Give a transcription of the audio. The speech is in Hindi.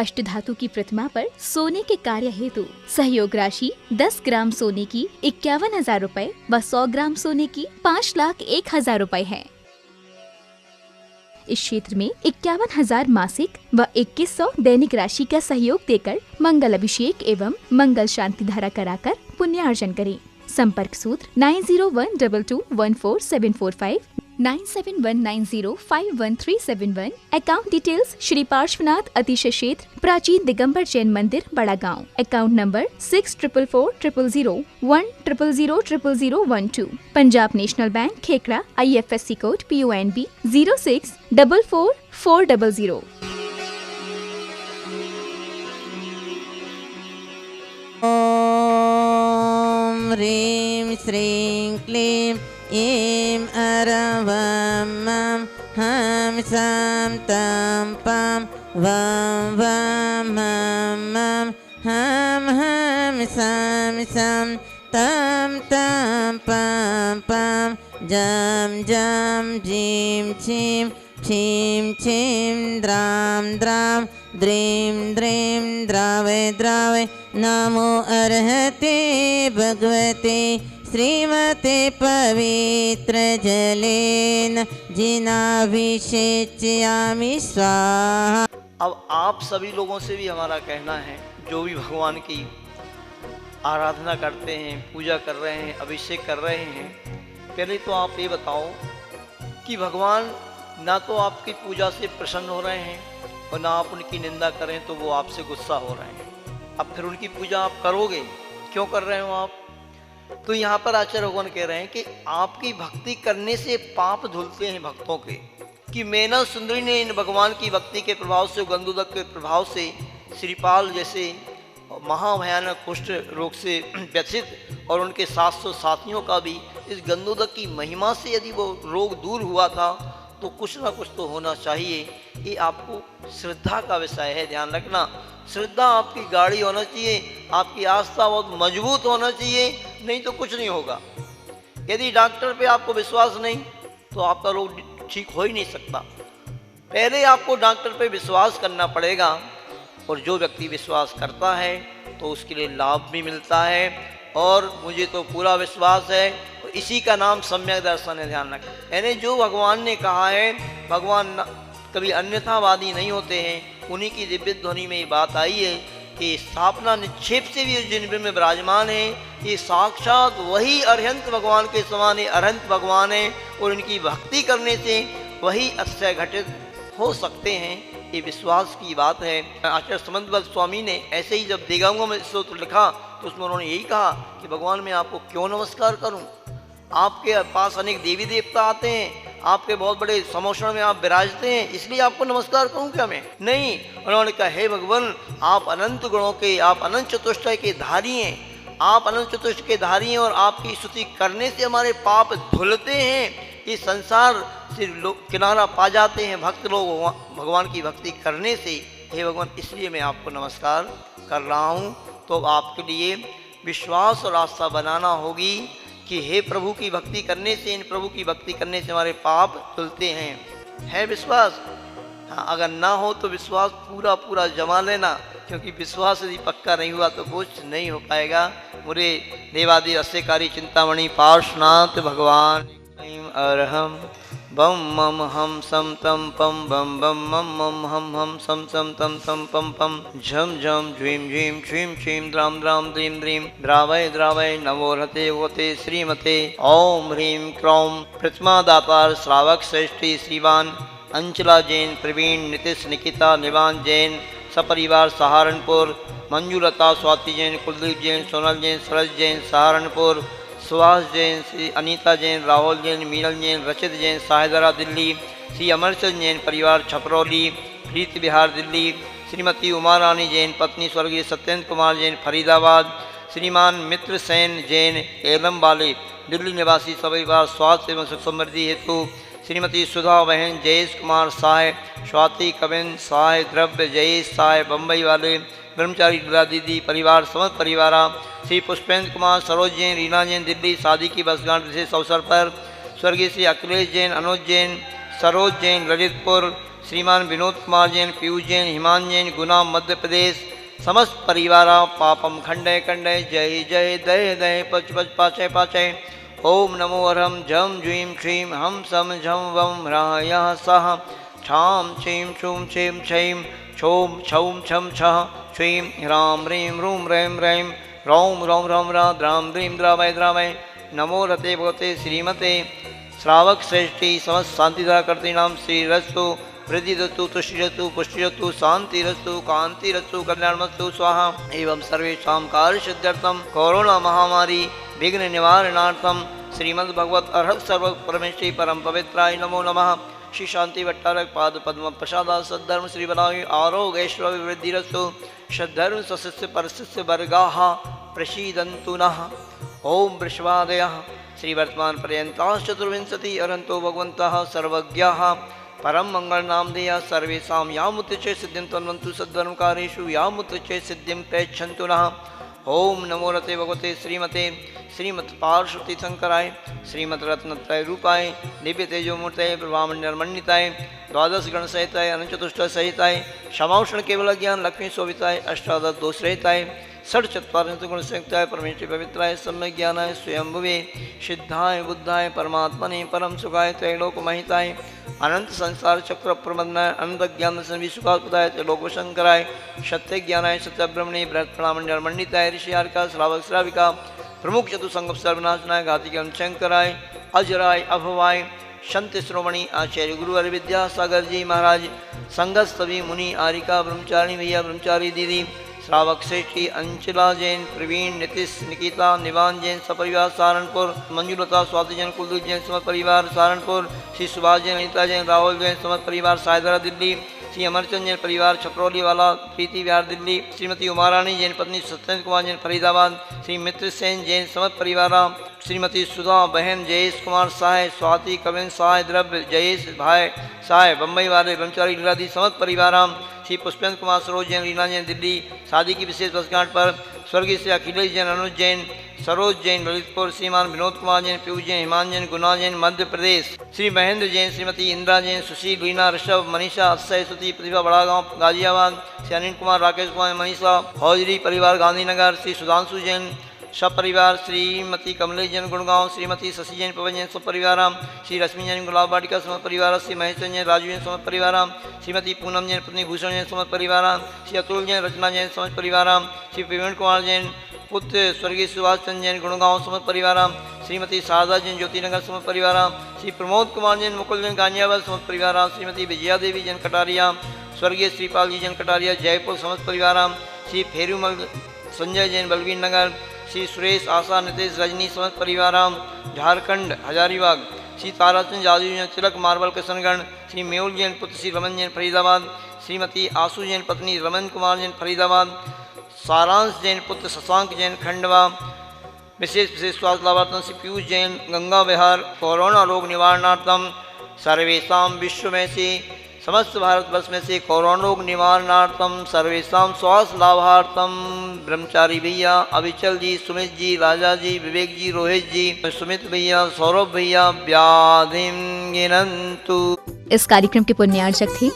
अष्टधातु की प्रतिमा पर सोने के कार्य हेतु सहयोग राशि 10 ग्राम सोने की 51,000 रूपए व 100 ग्राम सोने की 5,01,000 रूपए है। इस क्षेत्र में 51,000 मासिक व 2,100 दैनिक राशि का सहयोग देकर मंगल अभिषेक एवं मंगल शांति धारा कराकर पुण्यार्जन करें। संपर्क सूत्र 9012214745, 9719051371। अकाउंट डिटेल्स श्री पार्श्वनाथ अतिशय क्षेत्र प्राचीन दिगंबर जैन मंदिर बड़ा गांव। Account number 644401000012। Punjab national bank Khekra, IFSC code PONB 0644400। ह्रीं श्रीं क्लीं ऐं अरवं मं हं सं तं पं वं वं मं मं हं सं तं तं पं पं जं जं जीं छीं छीं छीं द्रां द्रां द्रीं द्रीं द्रावय द्रावय। नमो अर्हते भगवते श्रीमते पवित्र जलेन जिनाभिषेचयामि स्वाहा। अब आप सभी लोगों से भी हमारा कहना है, जो भी भगवान की आराधना करते हैं, पूजा कर रहे हैं, अभिषेक कर रहे हैं, पहले तो आप ये बताओ कि भगवान ना तो आपकी पूजा से प्रसन्न हो रहे हैं और ना आप उनकी निंदा करें तो वो आपसे गुस्सा हो रहे हैं। अब फिर उनकी पूजा आप करोगे, क्यों कर रहे हो आप? तो यहाँ पर आचार्य भगवान कह रहे हैं कि आपकी भक्ति करने से पाप धुलते हैं भक्तों के। कि मेना सुंदरी ने इन भगवान की भक्ति के प्रभाव से, गंधोदक के प्रभाव से, श्रीपाल जैसे महाभयानक कुष्ठ रोग से व्यथित और उनके 700 साथियों का भी इस गंधोदक की महिमा से यदि वो रोग दूर हुआ था, तो कुछ ना कुछ तो होना चाहिए। ये आपको श्रद्धा का विषय है, ध्यान रखना। श्रद्धा आपकी गाढ़ी होना चाहिए, आपकी आस्था बहुत मजबूत होना चाहिए, नहीं तो कुछ नहीं होगा। यदि डॉक्टर पे आपको विश्वास नहीं तो आपका रोग ठीक हो ही नहीं सकता। पहले आपको डॉक्टर पे विश्वास करना पड़ेगा, और जो व्यक्ति विश्वास करता है तो उसके लिए लाभ भी मिलता है। और मुझे तो पूरा विश्वास है, इसी का नाम सम्यक दर्शन है, ध्यान रखें। यानी जो भगवान ने कहा है, भगवान कभी अन्यथावादी नहीं होते हैं। उन्हीं की दिव्य ध्वनि में ये बात आई है कि स्थापना निक्षेप से भी जिन में विराजमान है, ये साक्षात वही अरहंत भगवान के समान अरहंत भगवान है, और इनकी भक्ति करने से वही अक्षय घटित हो सकते हैं। ये विश्वास की बात है। आचार्य समंतभद्र स्वामी ने ऐसे ही जब दिगंगों में स्तोत्र लिखा तो उसमें उन्होंने यही कहा कि भगवान मैं आपको क्यों नमस्कार करूं? आपके पास अनेक देवी देवता आते हैं, आपके बहुत बड़े समोषण में आप विराजते हैं, इसलिए आपको नमस्कार करूं क्या मैं? नहीं। उन्होंने कहा हे भगवान, आप अनंत गुणों के, आप अनंत चतुष्टय के धारी हैं, आप अनंत चतुष्टय के धारी हैं, और आपकी स्तुति करने से हमारे पाप धुलते हैं। ये संसार से लोग किनारा पा जाते हैं भक्त लोग भगवान की भक्ति करने से। हे भगवान, इसलिए मैं आपको नमस्कार कर रहा हूँ। तो आपके लिए विश्वास और आस्था बनाना होगी कि हे प्रभु की भक्ति करने से, इन प्रभु की भक्ति करने से हमारे पाप धुलते हैं। है विश्वास? हाँ, अगर ना हो तो विश्वास पूरा पूरा जमा लेना, क्योंकि विश्वास यदि पक्का नहीं हुआ तो कुछ नहीं हो पाएगा। मुरे देवादि अस्यकारी चिंतामणि पार्श्वनाथ भगवान अरहम बम मम हम सम तम पम बम बम मम मम हम सम सम तम तम पम पम झम झम झीम झीम छीम छीम द्राम द्राम द्रीम द्रीम द्रावय द्रावय नमो रते वोते श्रीमते ओम ह्रीं क्रों प्रतिमा दातार श्रावक श्रेष्ठी श्रीवान अंचला जैन प्रवीण नितिश निकिता निवान जैन सपरिवार सहारनपुर मंजूलता स्वाति जैन कुलदीप जैन सोनल जैन सरज जैन सहारनपुर सुहास जैन श्री अनीता जैन राहुल जैन मीनल जैन रचित जैन साहेदरा दिल्ली श्री अमरचंद जैन परिवार छपरौली प्रीति बिहार दिल्ली श्रीमती उमा रानी जैन पत्नी स्वर्गीय सत्येंद्र कुमार जैन फरीदाबाद श्रीमान मित्र सेन जैन एलम वाले दिल्ली निवासी सपरिवार स्वास्थ्य एवं सुख समृद्धि हेतु श्रीमती सुधा बहन जयेश कुमार साय स्वाति कविन साय द्रव्य जयेश साय बम्बई वाले ब्रह्मचारी दुला दीदी परिवार समस्त परिवार श्री पुष्पेंद्र कुमार सरोज जैन रीना जैन दिल्ली शादी की वर्षगांठ विशेष अवसर पर स्वर्गीय श्री अखिलेश जैन अनुज जैन सरोज जैन ललितपुर श्रीमान विनोद कुमार जैन, पीयूष जैन, हिमान जैन, गुना मध्य प्रदेश। समस्त परिवार पापम खंडय खंडय, जय जय दय दय पच पच पाचय पाचय। ओम नमो अरहम जम ज्वीं श्रीं हम सम झम वम ह्रायः सह छाम छीं छूं छीं छीं छौं छौं छम छः श्रीं ह्रां ह्रीं रूं रैं रैं रौं रौं रौं रा द्रां द्रीं द्रावय द्रावय। नमो रते भगवते श्रीमते श्रावक श्रेष्ठी समस्त शांतिधारा करते नाम श्री रस्तु वृद्धिरस्तु तुष्टिरस्तु पुष्टिरस्तु शांतिरस्तु कांतिरस्तु कल्याणमस्तु स्वाहा। एवं सर्वेषां कार्यसिद्ध्यर्थं कोरोना महामारी विघ्न निवारणार्थं श्रीमद् भगवत अर्हत सर्व परमेश्वरी परम पवित्राय नमो नमः। श्री शांति भट्टारक पाद पद्म प्रसादा सद्धर्म श्री बनाय आरोग्य ऐश्वर्य वृद्धिरस्तु सद्धर्म सस्य परस्य वर्गाः प्रसीदन्तु नः। ओम वृषभादयः श्री वर्तमान पर्यन्ताः चतुर्विंशति अरन्तो भगवन्तः सर्वज्ञाः परम मंगल नामधेया सर्वेषां यामुच्चये सिद्धिं तन्वन्तु सद्धर्मकारेषु यामुच्चये सिद्धिं प्रयच्छन्तु नः। ओम नमो रते भगवते श्रीमते श्रीमत् पार्श्वती शंकराय श्रीमत् रत्नत्रय रूपाय दिव्य तेजोमूर्तये प्रभामण्डलमण्डिताय द्वादश गण सहिताय अनंतचतुष्ट सहिताय क्षमाउषण केवल ज्ञान लक्ष्मी शोभिताय अष्टादश दोष रहिताय षट चत्वारिंश गुण संयुक्ताय परमेश्वरी पवित्राय सम्यक ज्ञानाय स्वयंभुवे सिद्धाय बुद्धाय परमात्मने परम सुखाय त्रैलोक महिताय अनंत संसार चक्र प्रबंधनाय अनंत ज्ञान संवि सुखात्मदाय त्रैलोक शंकराय सत्य ज्ञानाय सत्य ब्रह्मणे बृहत् प्रणामंडल मंडिताय ऋषियार्का श्रावक श्राविका प्रमुख चतुसंग सर्वनाशनाय घातिकम शंकराय अजराय अभवाय संत श्रोमणी आचार्य गुरुवर विद्यासागर जी महाराज संगत सभी मुनि आरिका ब्रह्मचारिणी भैया ब्रह्मचारी दीदी श्रावक श्रेष्ठी अंचला जैन प्रवीण नीतीश निकिता निवान जैन सपरिवार सहारनपुर मंजुलता स्वाति जैन कुलदीप जैन समस्त परिवार सहारनपुर श्री सुभाष जैन अनिता जैन राहुल जैन समस्त परिवार सायदरा दिल्ली श्री अमरचंद जैन परिवार छपरौली वाला प्रीति विहार दिल्ली श्रीमती उमारानी जैन पत्नी सत्येंद्र कुमार जैन फरीदाबाद श्री मित्र सेन जैन समस्त परिवार श्रीमती सुधा बहन जयेश कुमार साय स्वाति कविन साय द्रव्य जयेश भाई साय बम्बई वाले ब्रह्मचारी लीलादी समस्त परिवार श्री पुष्पेंद्र कुमार सरोज जैन रीना जैन दिल्ली शादी की विशेष वर्षगांठ पर स्वर्गीय श्री अखिलेश जैन अनुज जैन सरोज जैन ललितपुर श्रीमान विनोद कुमार जैन पीयूष जैन हिमान जैन गुना जैन मध्य प्रदेश श्री महेंद्र जैन श्रीमती इंदिरा जैन सुशील रीना ऋषभ मनीषा अक्षय सुति प्रतिभा बड़ागांव गाजियाबाद श्री अनिल कुमार राकेश कुमार मनीषा हौजरी परिवार गांधीनगर श्री सुधांशु जैन सपरिवार श्रीमती कमलेश जैन गुड़गांव श्रीमती शशि जैन पवन जैन सपरिवार श्री रश्मि जैन गुलाब वाटिका समस्त परिवार श्री महेश जैन राजू जैन समस्त परिवार श्रीमती पूनम जैन पत्नी भूषण जैन समस्त परिवार श्री अतुल जैन रचना जैन समस्त परिवार श्री प्रवीण कुमार जैन पुत्र स्वर्गीय सुभाष चंद्र जैन गुड़गांव समस्त परिवार श्रीमती शारदा जैन ज्योतिनगर समस्त परिवार श्री प्रमोद कुमार जैन मुकुल जैन गाजियाबाद समस्त परिवार श्रीमती विजया देवी जैन कटारिया स्वर्गीय श्रीपाल जी जैन कटारिया जयपुर समस्त परिवार श्री फेरूमल संजय जैन बलवीर नगर श्री सुरेश आशा नितेश रजनी समस्त परिवार झारखंड हजारीबाग श्री ताराचंद जादू जैन तिलक मार्बल किशनगढ़ श्री मेहुल जैन पुत्र श्री रमन जैन फरीदाबाद श्रीमती आशु जैन पत्नी रमन कुमार जैन फरीदाबाद सारांश जैन पुत्र शशांक जैन खंडवा विशेष स्वास्थ्य लाभार्थम श्री पीयूष जैन गंगा विहार कोरोना रोग निवारणार्थम सर्वेशा विश्व में से समस्त भारतवर्ष में से कोरोना रोग निवारणार्थम सर्वेशा स्वास्थ्य लाभार्थम ब्रह्मचारी भैया अविचल जी सुमित जी राजा जी विवेक जी रोहित जी सुमित भैया सौरभ भैया व्याधिम गिनंतु। इस कार्यक्रम के पुण्यार्चक थे